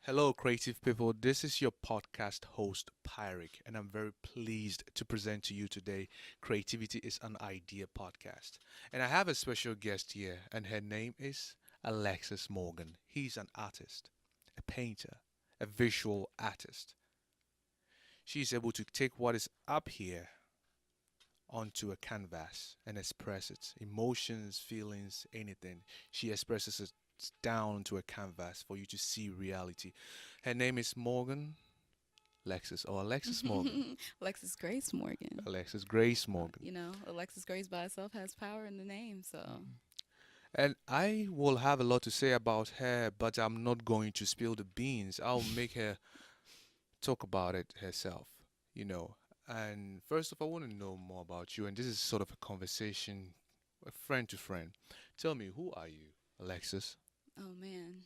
Hello, creative people. This is your podcast host, Pyric, and I'm very pleased to present to you today Creativity is an Idea podcast. And I have a special guest here, and her name is Alexis Morgan. He's an artist, a painter, a visual artist. She's able to take what is up here onto a canvas and express it emotions, feelings, anything. She expresses it down to a canvas for you to see reality. Her name is Morgan Lexus or Alexis Morgan. Alexis Grace Morgan. Alexis Grace Morgan. Alexis Grace by itself has power in the name. So, And I will have a lot to say about her, but I'm not going to spill the beans. I'll make her talk about it herself, you know. And first of all, I want to know more about you. And this is sort of a conversation, a friend to friend. Tell me, who are you, Alexis? oh man,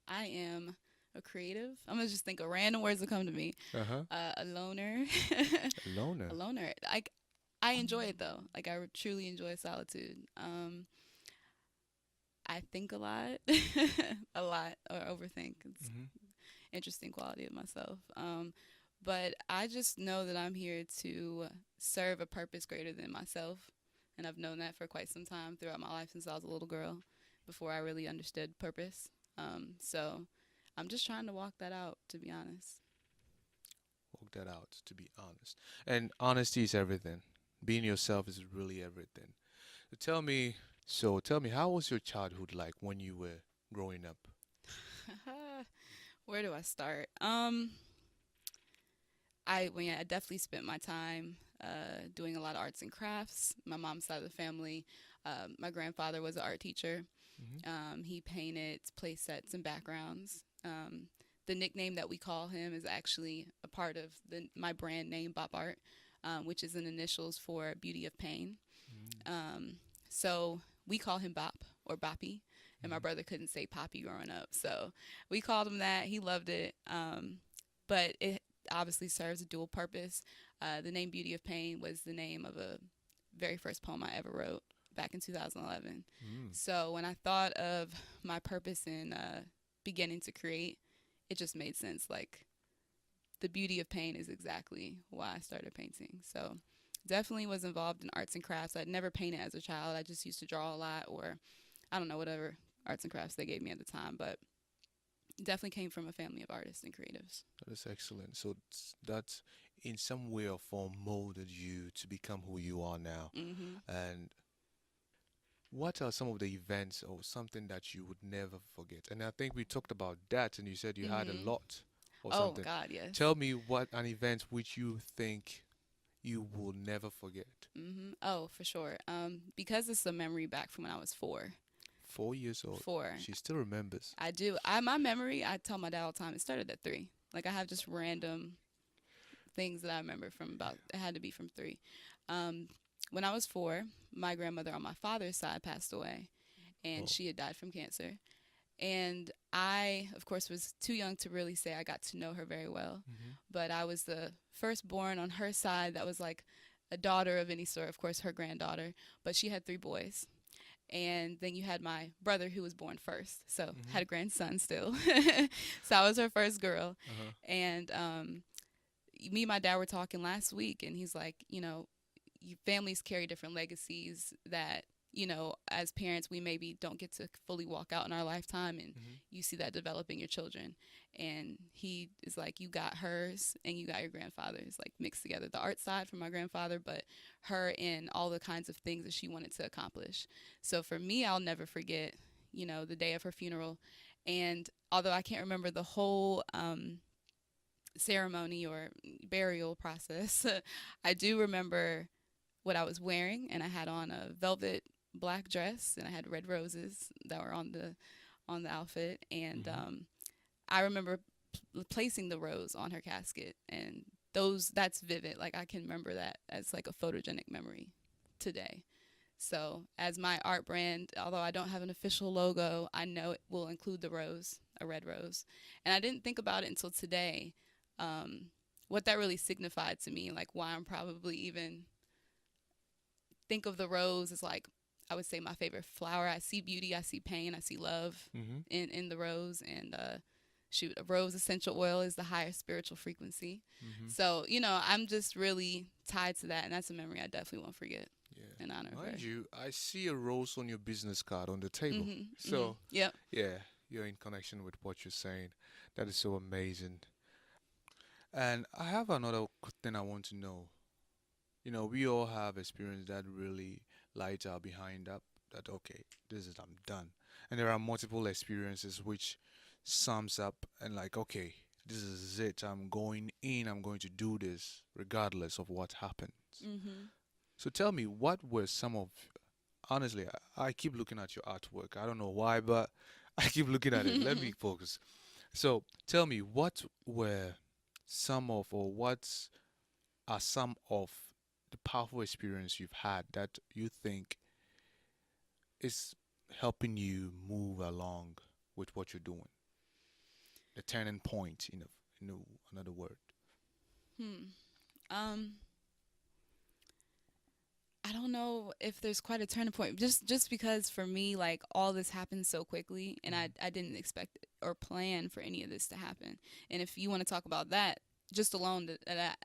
I am a creative. I'm gonna just think of random words that come to me. Uh huh. A loner, A loner. a loner. I enjoy it though. Like I truly enjoy solitude. I think a lot, a lot, or overthink. It's Hmm. interesting quality of myself. But I just know that I'm here to serve a purpose greater than myself. And I've known that for quite some time throughout my life since I was a little girl, before I really understood purpose. So I'm just trying to walk that out, to be honest. Work that out, to be honest. And honesty is everything. Being yourself is really everything. So tell me, how was your childhood like when you were growing up? Where do I start? I definitely spent my time doing a lot of arts and crafts. My mom's side of the family, my grandfather was an art teacher. Hmm. He painted play sets and backgrounds. The nickname that we call him is actually a part of my brand name, Bbop Art, which is an initials for Beauty of Pain. So we call him Bop or Boppy, and my Hmm. brother couldn't say Poppy growing up, so we called him that. He loved it, but it obviously serves a dual purpose. The name Beauty of Pain was the name of a very first poem I ever wrote back in 2011. Mm. So when I thought of my purpose in beginning to create, it just made sense. Like the beauty of pain is exactly why I started painting. So definitely was involved in arts and crafts. I'd never painted as a child. I just used to draw a lot, or I don't know, whatever arts and crafts they gave me at the time. But definitely came from a family of artists and creatives. That is excellent. So that in some way or form molded you to become who you are now. Hmm. And what are some of the events or something that you would never forget? And I think we talked about that, and you said you had a Hmm. lot or Oh something. God, yes. Tell me what an event which you think you will never forget. Oh, for sure. Because it's a memory back from when I was four. 4 years old. Four. She still remembers. I do. My memory. I tell my dad all the time. It started at three. Like I have just random things that I remember from about. It had to be from three. Um, when I was four, my grandmother on my father's side passed away, and Oh. she had died from cancer. And I, of course, was too young to really say I got to know her very well. Hmm. But I was the firstborn on her side that was like a daughter of any sort, of course, her granddaughter. But she had three boys. And then you had my brother who was born first. So Hmm. had a grandson still. So I was her first girl. Uh-huh. And me and my dad were talking last week, and he's like, families carry different legacies that as parents we maybe don't get to fully walk out in our lifetime, and Hmm. you see that develop in your children. And he is like, you got hers and you got your grandfather's, like mixed together, the art side from my grandfather, but her and all the kinds of things that she wanted to accomplish. So for me, I'll never forget the day of her funeral. And although I can't remember the whole ceremony or burial process, I do remember what I was wearing, and I had on a velvet black dress, and I had red roses that were on the outfit, and Hmm. I remember placing the rose on her casket, and that's vivid. Like I can remember that as like a photogenic memory today. So as my art brand, although I don't have an official logo, I know it will include the rose, a red rose, and I didn't think about it until today. What that really signified to me, like why I'm probably even think of the rose as like I would say my favorite flower. I see beauty, I see pain, I see love Hmm. in the rose, and shoot, a rose essential oil is the higher spiritual frequency. Mm-hmm. So, I'm just really tied to that, and that's a memory I definitely won't forget Yeah. in honor of her. Mind you, I see a rose on your business card on the table. So, Yep. yeah, you're in connection with what you're saying. That is so amazing. And I have another thing I want to know. We all have experience that really lights our behind up that, okay, this is, I'm done. And there are multiple experiences which sums up and like, okay, this is it. I'm going in, I'm going to do this regardless of what happens. Mm-hmm. So tell me, what were some of, honestly, I keep looking at your artwork. I don't know why, but I keep looking at it. Let me focus. So tell me, what were some of, or what are some of the powerful experience you've had that you think is helping you move along with what you're doing? The turning point, another word. Um, I don't know if there's quite a turning point. Just because for me, like, all this happened so quickly, and I didn't expect or plan for any of this to happen. And if you want to talk about that, just alone that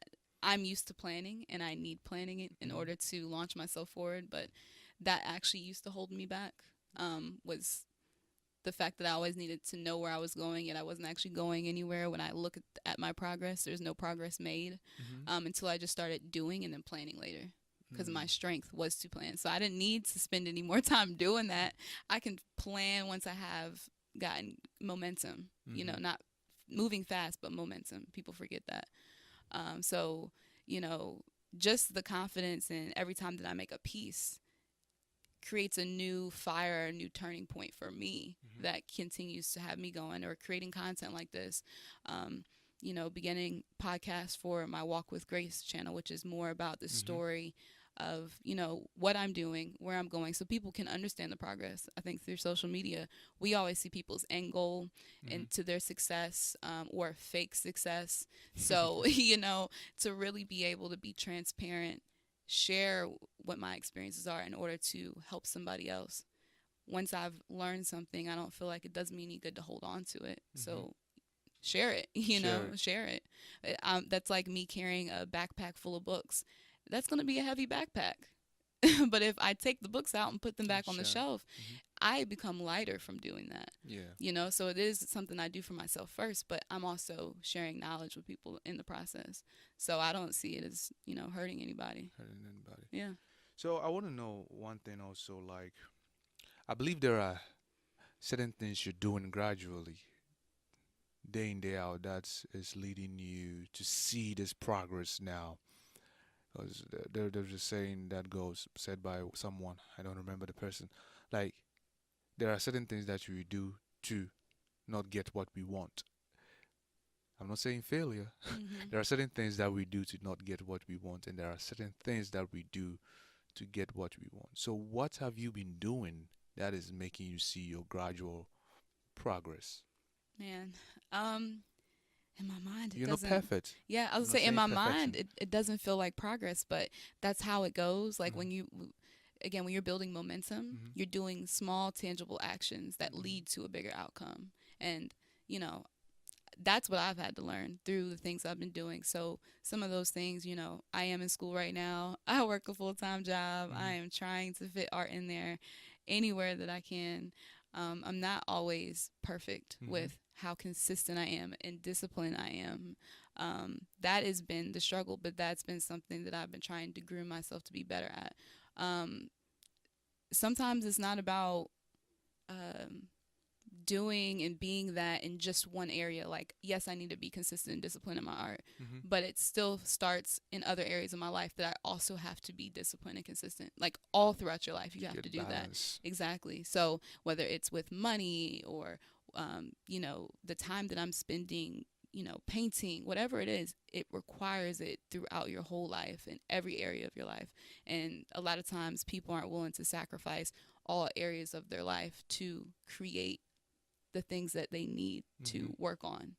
I'm used to planning, and I need planning in order to launch myself forward. But that actually used to hold me back. Was the fact that I always needed to know where I was going, yet I wasn't actually going anywhere. When I look at my progress, there's no progress made until I just started doing and then planning later. Because my strength was to plan. So I didn't need to spend any more time doing that. I can plan once I have gotten momentum, not moving fast, but momentum. People forget that. So, just the confidence in every time that I make a piece creates a new fire, a new turning point for me that continues to have me going, or creating content like this. Beginning podcast for my Walk with Grace channel, which is more about the story of, what I'm doing, where I'm going, so people can understand the progress. I think through social media, we always see people's end goal and to their success, or fake success. So, to really be able to be transparent, share what my experiences are in order to help somebody else. Once I've learned something, I don't feel like it does me any good to hold on to it. So share it, share it. That's like me carrying a backpack full of books. That's going to be a heavy backpack. But if I take the books out and put them back on the shelf, I become lighter from doing that. Yeah. So it is something I do for myself first, but I'm also sharing knowledge with people in the process. So I don't see it as, hurting anybody. Hurting anybody. Yeah. So I want to know one thing also, like, I believe there are certain things you're doing gradually, day in, day out, that is leading you to see this progress now. Because there's a saying that goes, said by someone, I don't remember the person, like, there are certain things that we do to not get what we want. I'm not saying failure. There are certain things that we do to not get what we want, and there are certain things that we do to get what we want. So what have you been doing that is making you see your gradual progress? Man, in my mind, You're not perfect. Yeah, I was I'm gonna say, in not my saying mind, perfection. it doesn't feel like progress, but that's how it goes. Like when you're building momentum, you're doing small, tangible actions that lead to a bigger outcome. And, that's what I've had to learn through the things I've been doing. So some of those things, I am in school right now. I work a full-time job. I am trying to fit art in there anywhere that I can. I'm not always perfect with how consistent I am and disciplined I am. That has been the struggle, but that's been something that I've been trying to groom myself to be better at. Sometimes it's not about doing and being that in just one area. Like, yes, I need to be consistent and disciplined in my art, but it still starts in other areas of my life that I also have to be disciplined and consistent. Like, all throughout your life, you have to do balance. that. Exactly. So whether it's with money or, the time that I'm spending, painting, whatever it is, it requires it throughout your whole life in every area of your life. And a lot of times people aren't willing to sacrifice all areas of their life to create the things that they need to work on.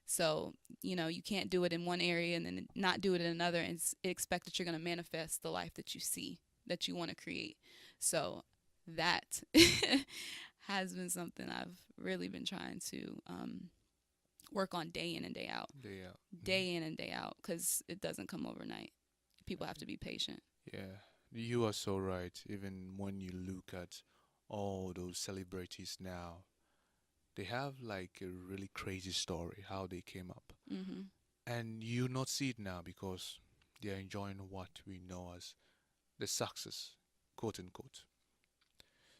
So, you can't do it in one area and then not do it in another and expect that you're going to manifest the life that you see, that you want to create. So that has been something I've really been trying to work on day in and day out, Day out. day in and day out, because it doesn't come overnight. People have to be patient. Yeah, you are so right. Even when you look at all those celebrities now, they have like a really crazy story how they came up. Hmm. And you not see it now because they are enjoying what we know as the success, quote unquote.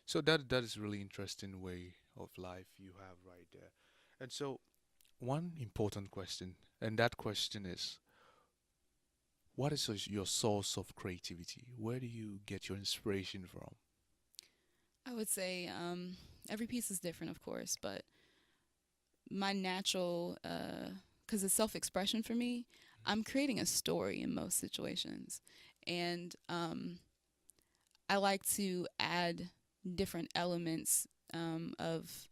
So that is really interesting way of life you have right there. And so one important question, and that question is, what is your source of creativity? Where do you get your inspiration from? I would say every piece is different, of course, but my natural, because it's self-expression for me, I'm creating a story in most situations. And I like to add different elements of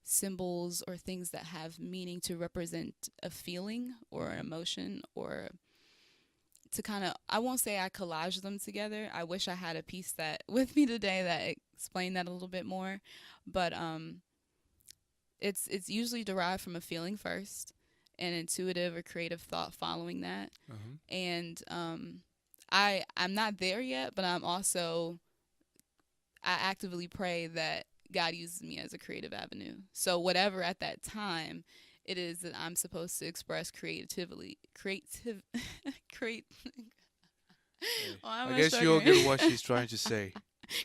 symbols or things that have meaning to represent a feeling or an emotion, or to kind of, I won't say I collage them together. I wish I had a piece that with me today that explained that a little bit more. But it's usually derived from a feeling first, an intuitive or creative thought following that. Uh-huh. And I'm not there yet, but I actively pray that God uses me as a creative avenue. So whatever at that time it is that I'm supposed to express create. Hey, Why am I I guess you'll stuttering? get what she's trying to say.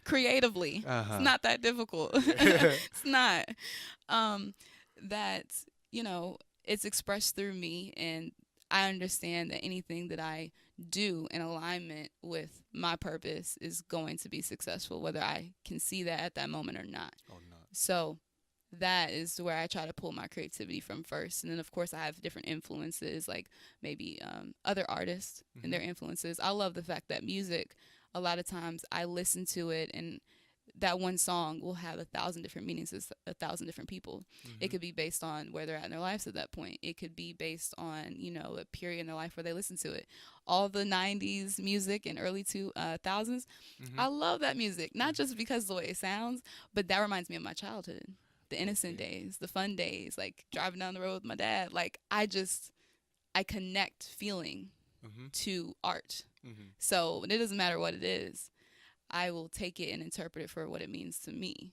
Creatively. It's Uh-huh. not that difficult. It's not. Um, that, it's expressed through me, and I understand that anything that I do in alignment with my purpose is going to be successful, whether I can see that at that moment or not. Or not. So that is where I try to pull my creativity from first. And then, of course, I have different influences, like maybe other artists and their Mm-hmm. influences. I love the fact that music, a lot of times I listen to it, and that one song will have 1,000 different meanings to 1,000 different people. It Mm-hmm. could be based on where they're at in their lives at that point. It could be based on, a period in their life where they listen to it. All the 90s music and early 2000s, Mm-hmm. I love that music, not just because of the way it sounds, but that reminds me of my childhood, the innocent Okay. days, the fun days, like driving down the road with my dad. Like, I connect feeling Mm-hmm. to art. Mm-hmm. So it doesn't matter what it is, I will take it and interpret it for what it means to me.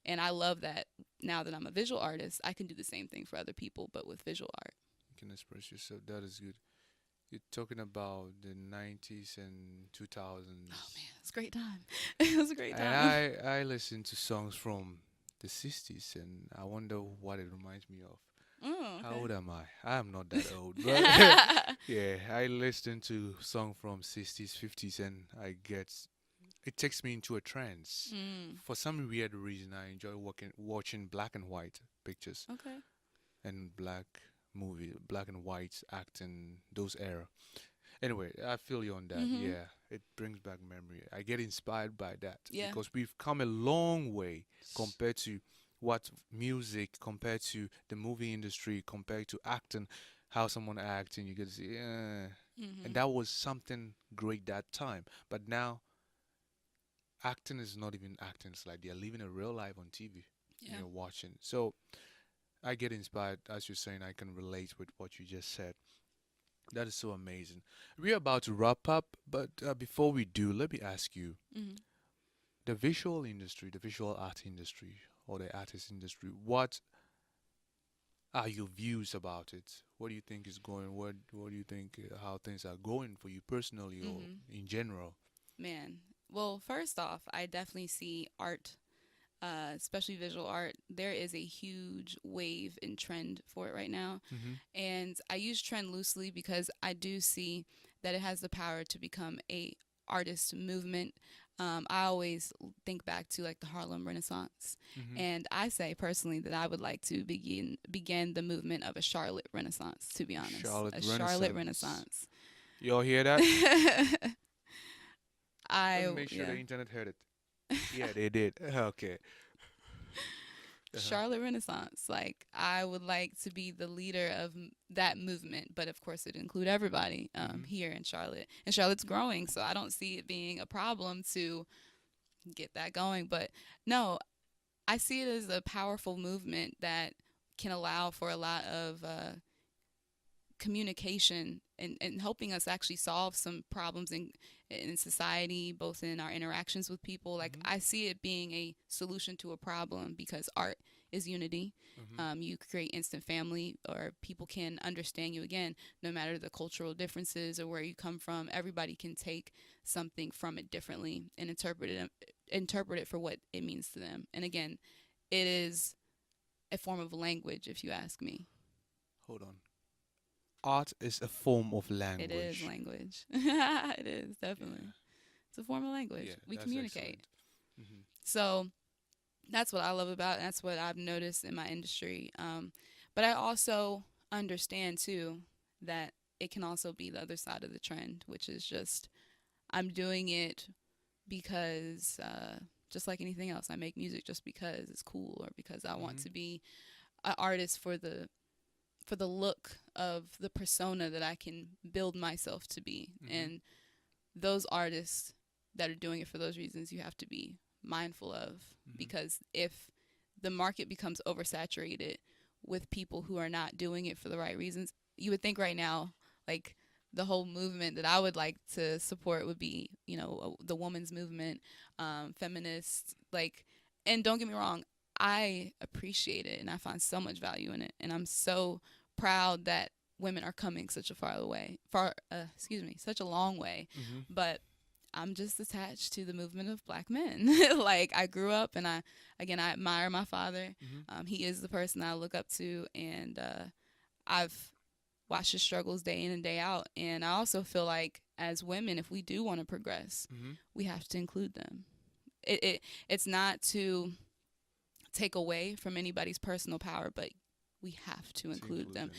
And I love that now that I'm a visual artist, I can do the same thing for other people, but with visual art. You can express yourself. That is good. You're talking about the 90s and Oh 2000s. man, it's a great time. It was a great And time. I listen to songs from the 60s and I wonder what it reminds me of. Oh, How okay. old am I? I'm not that old, but yeah, I listen to song from 60s, 50s and it takes me into a trance. Mm, For some weird reason, I enjoy watching black and white pictures okay. and black and white acting those era. Anyway, I feel you on that. Mhm. Yeah, it brings back memory. I get inspired by that Yeah. because we've come a long way compared to what music, compared to the movie industry, compared to acting, how someone acts, and you get to see, yeah. And Mhm. that was something great that time. But now, acting is not even acting. It's like they're living a real life on TV and Yeah. you're watching. So I get inspired, as you're saying, I can relate with what you just said. That is so amazing. We're about to wrap up, but before we do, let me ask you Mhm. the visual industry, the visual art industry, or the artist industry, what are your views about it? What do you think is going? What do you think how things are going for you personally or Mhm. in general? Man. Well, first off, I definitely see art, especially visual art. There is a huge wave and trend for it right now. Mm-hmm. And I use trend loosely because I do see that it has the power to become a artist movement. I always think back to like the Harlem Renaissance, Mm-hmm. and I say personally that I would like to begin the movement of a Charlotte Renaissance. To be honest, Charlotte a Charlotte Renaissance. Renaissance. Y'all hear that? Let me make sure the Yeah. internet heard it. Yeah, they did. Okay. Uh-huh. Charlotte Renaissance. Like, I would like to be the leader of that movement, but of course, it include everybody Mm-hmm. here in Charlotte. And Charlotte's growing, so I don't see it being a problem to get that going. But no, I see it as a powerful movement that can allow for a lot of communication and helping us actually solve some problems in society, both in our interactions with people. Like, I see it being a solution to a problem because art is unity. You create instant family, or people can understand you again, no matter the cultural differences or where you come from. Everybody can take something from it differently and interpret it for what it means to them. And again, it is a form of language, if you ask me. Hold on. Art is a form of language. It is language. It is, definitely. Yeah. It's a form of language. Yeah, we communicate. Mm-hmm. So that's what I love about it. That's what I've noticed in my industry. But I also understand, too, that it can also be the other side of the trend, which is just I'm doing it because just like anything else, I make music just because it's cool, or because I want to be an artist for the look of the persona that I can build myself to be. And those artists that are doing it for those reasons, you have to be mindful of, because if the market becomes oversaturated with people who are not doing it for the right reasons, you would think right now, like, the whole movement that I would like to support would be, the women's movement, feminists, like, and don't get me wrong, I appreciate it and I find so much value in it, and I'm so proud that women are coming such a such a long way. But I'm just attached to the movement of Black men. Like, I grew up, and I admire my father. He is the person I look up to, and I've watched his struggles day in and day out. And I also feel like, as women, if we do want to progress, we have to include them. It's not to take away from anybody's personal power, but we have to include them.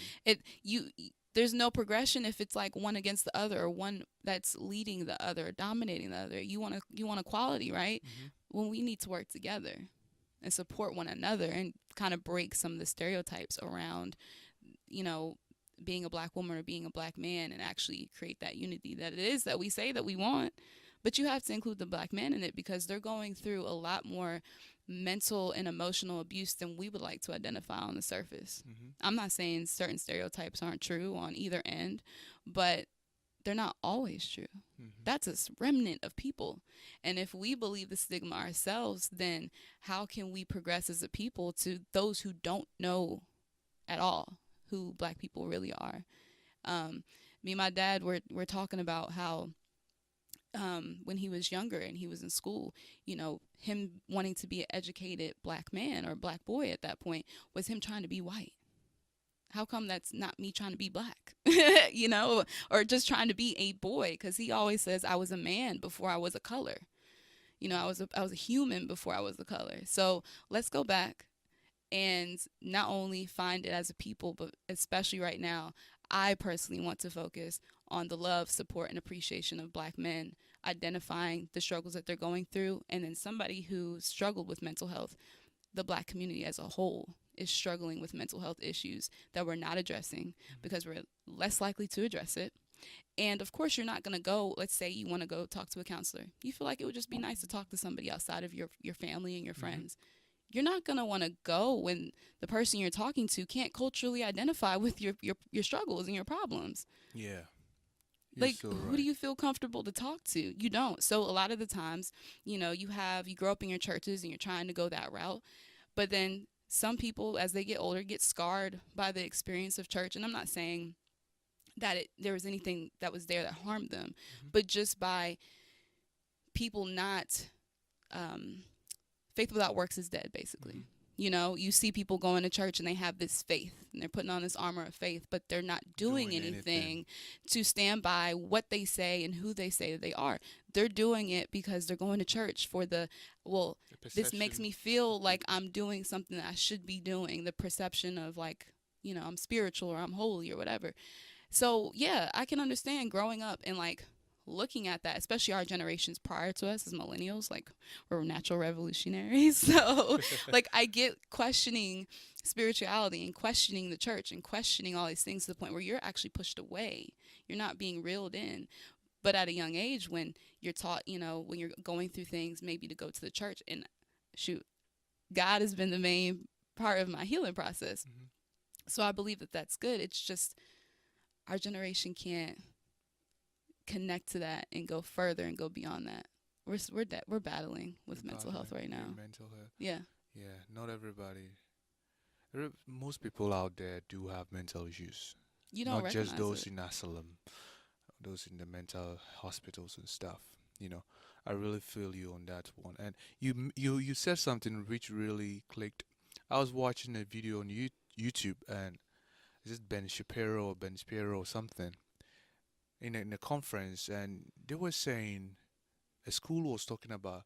There's no progression if it's like one against the other, or one that's leading the other, or dominating the other. You want equality, right? Well, we need to work together and support one another, and kind of break some of the stereotypes around, being a Black woman or being a Black man, and actually create that unity that it is that we say that we want. But you have to include the Black men in it, because they're going through a lot more mental and emotional abuse than we would like to identify on the surface. I'm not saying certain stereotypes aren't true on either end, but they're not always true. That's a remnant of people. And if we believe the stigma ourselves, then how can we progress as a people to those who don't know at all who Black people really are? Me and my dad were talking about how when he was younger and he was in school, him wanting to be an educated Black man or Black boy at that point was him trying to be white. How come that's not me trying to be Black, or just trying to be a boy? Because he always says, I was a man before I was a color. I was a human before I was a color. So let's go back and not only find it as a people, but especially right now, I personally want to focus on the love, support, and appreciation of Black men, identifying the struggles that they're going through. And then somebody who struggled with mental health, the Black community as a whole is struggling with mental health issues that we're not addressing, because we're less likely to address it. And of course, you're not going to go, let's say you want to go talk to a counselor. You feel like it would just be nice to talk to somebody outside of your family and your friends. You're not going to want to go when the person you're talking to can't culturally identify with your struggles and your problems. Yeah. Like, who do you feel comfortable to talk to? You don't. So a lot of the times, you grow up in your churches and you're trying to go that route. But then some people, as they get older, get scarred by the experience of church. And I'm not saying that there was anything that was there that harmed them, but just by people not, faith without works is dead, basically. You see people going to church and they have this faith and they're putting on this armor of faith, but they're not doing anything to stand by what they say and who they say that they are. They're doing it because they're going to church for this makes me feel like I'm doing something that I should be doing. The perception of like, I'm spiritual or I'm holy or whatever. So yeah, I can understand growing up and like looking at that, especially our generations prior to us as millennials, like we're natural revolutionaries. So like I get questioning spirituality and questioning the church and questioning all these things to the point where you're actually pushed away. You're not being reeled in. But at a young age, when you're taught, when you're going through things, maybe to go to the church, and shoot, God has been the main part of my healing process. Mm-hmm. So I believe that that's good. It's just our generation can't connect to that and go further and go beyond that. We're battling with mental health right now. Mental health. Yeah. Yeah, not everybody. Most people out there do have mental issues. You don't Not just recognize those it. in asylum, those in the mental hospitals and stuff. I really feel you on that one. And you said something which really clicked. I was watching a video on YouTube, and is it Ben Shapiro or something in a conference, and they were saying a school was talking about,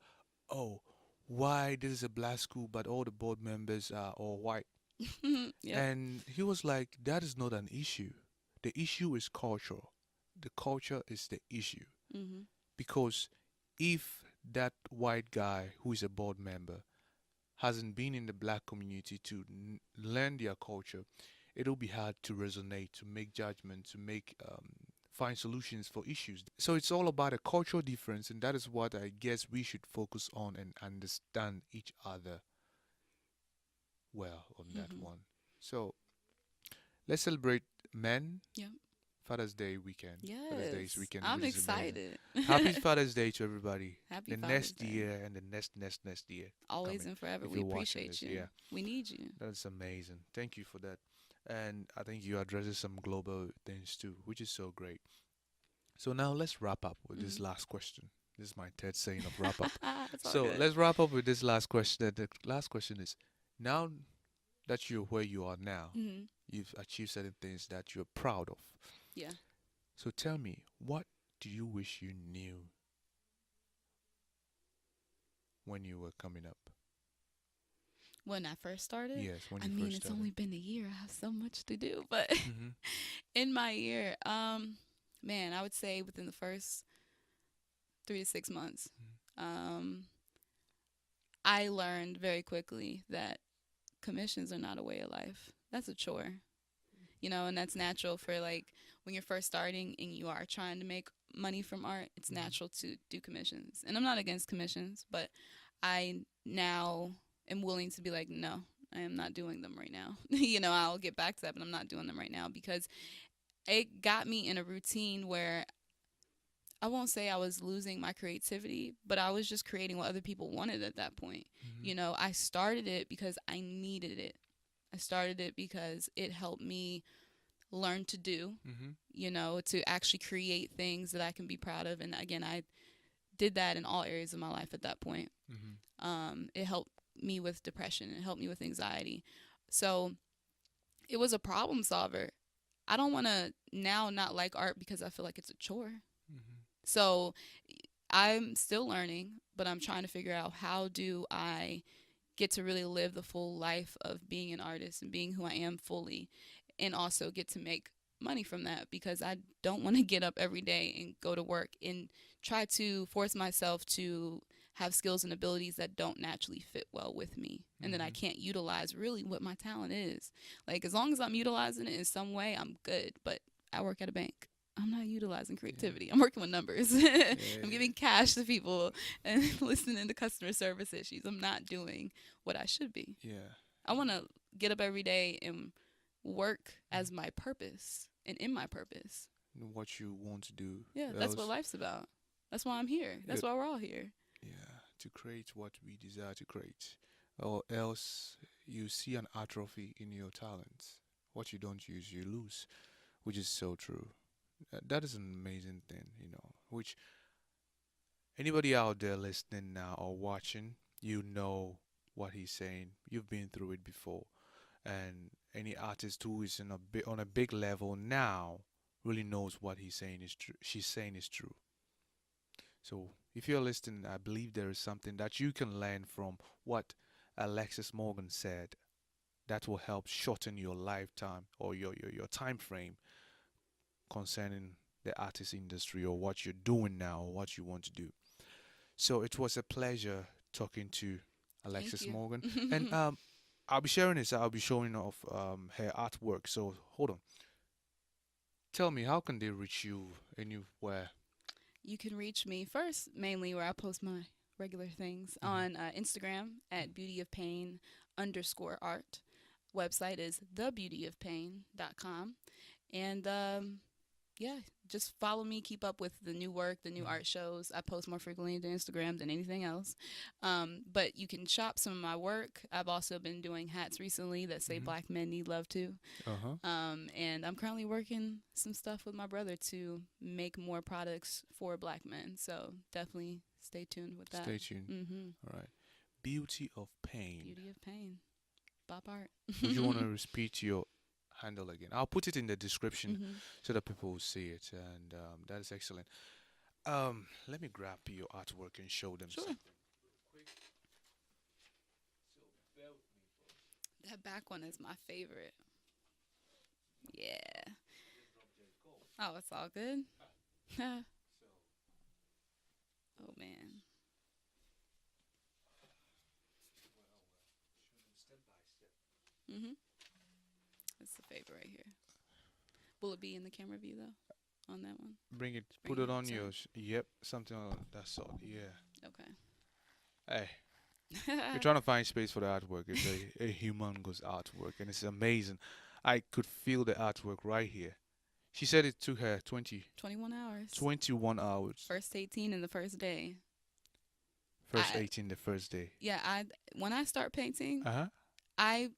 oh, why this is a black school but all the board members are all white. Yep. And he was like, that is not an issue. The issue is cultural. The culture is the issue. Mm-hmm. Because if that white guy who is a board member hasn't been in the black community to learn their culture, it'll be hard to resonate, to make judgment, to make find solutions for issues. So it's all about a cultural difference, and that is what I guess we should focus on and understand each other well on that one. So let's celebrate men. Yep. Father's Day weekend. Father's Day Yes. weekend. I'm which is amazing. excited. Happy Father's Day to everybody. Happy The Father's next Day. year and the next year. Always coming, and forever. if We you're watching appreciate this, you. yeah. We need you. That's amazing. Thank you for that. And I think you addressed some global things too, which is so great. So now let's wrap up with this last question. This is my third saying of wrap up. It's all So good. let's wrap up with this last question. The last question is, now that you're where you are now, Mhm. you've achieved certain things that you're proud of. Yeah. So tell me, what do you wish you knew when you were coming up? When I first started, Yes, when I you mean, first it's started. only been a year. I have so much to do, but Mm-hmm. in my year, man, I would say within the first 3 to 6 months, I learned very quickly that commissions are not a way of life. That's a chore, and that's natural for like when you're first starting and you are trying to make money from art. It's natural to do commissions, and I'm not against commissions, but I now am willing to be like, no, I am not doing them right now. I'll get back to that, but I'm not doing them right now because it got me in a routine where I won't say I was losing my creativity, but I was just creating what other people wanted at that point. Mm-hmm. I started it because I needed it. I started it because it helped me learn to do, Mm-hmm. to actually create things that I can be proud of. And again, I did that in all areas of my life at that point. Mm-hmm. It helped me with depression. It helped me with anxiety. So it was a problem solver. I don't want to now not like art because I feel like it's a chore. Mm-hmm. So I'm still learning, but I'm trying to figure out how do I get to really live the full life of being an artist and being who I am fully, and also get to make money from that, because I don't want to get up every day and go to work and try to force myself to have skills and abilities that don't naturally fit well with me, and then I can't utilize really what my talent is. Like, as long as I'm utilizing it in some way, I'm good. But I work at a bank. I'm not utilizing creativity. I'm working with numbers. I'm giving cash to people and listening to customer service issues. I'm not doing what I should be. Yeah. I want to get up every day and work as my purpose and in my purpose. What you want to do. Yeah, that's what life's about. That's why I'm here. That's why we're all here. Yeah, to create what we desire to create. Or else you see an atrophy in your talents. What you don't use, you lose, which is so true. That is an amazing thing, which anybody out there listening now or watching, you know what he's saying. You've been through it before. And any artist who is on a big level now really knows what he's saying is true. She's saying is true. So if you're listening, I believe there is something that you can learn from what Alexis Morgan said that will help shorten your lifetime or your time frame concerning the artist industry or what you're doing now or what you want to do. So it was a pleasure talking to Alexis Thank you. Morgan. And I'll be sharing this. I'll be showing off her artwork. So hold on. Tell me, how can they reach you anywhere? You can reach me first, mainly where I post my regular things on Instagram at Beauty of Pain @Art. Website is thebeautyofpain.com. And yeah, just follow me, keep up with the new work, the new art shows. I post more frequently to Instagram than anything else. But you can shop some of my work. I've also been doing hats recently that say Black men need love too. And I'm currently working some stuff with my brother to make more products for Black men. So definitely stay tuned with that. Stay tuned. All right. Beauty of Pain. Beauty of Pain. Bbop Art. Would you want to repeat your handle again? I'll put it in the description so that people will see it, and that is excellent. Let me grab your artwork and show them something. That back one is my favorite. Yeah. Oh, it's all good. Oh man. That's the favorite right here. Will it be in the camera view though? On that one? Bring it. Bring Put it it, on sorry. yours. Yep, something on that sort. Yeah. Okay. Hey, you're trying to find space for the artwork. It's a humongous artwork, and it's amazing. I could feel the artwork right here. She said it took her 21 hours. 21 hours. First 18 in the first day. First I- 18 the first day. Yeah, when I start painting, Uh-huh. I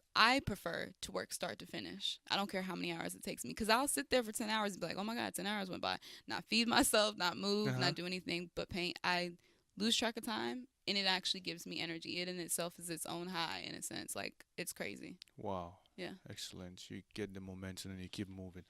prefer to work start to finish. I don't care how many hours it takes me, because I'll sit there for 10 hours and be like, oh my God, 10 hours went by. Not feed myself, not move, not do anything but paint. I lose track of time, and it actually gives me energy. It in itself is its own high in a sense. Like, it's crazy. Wow. Yeah. Excellent. You get the momentum and you keep moving.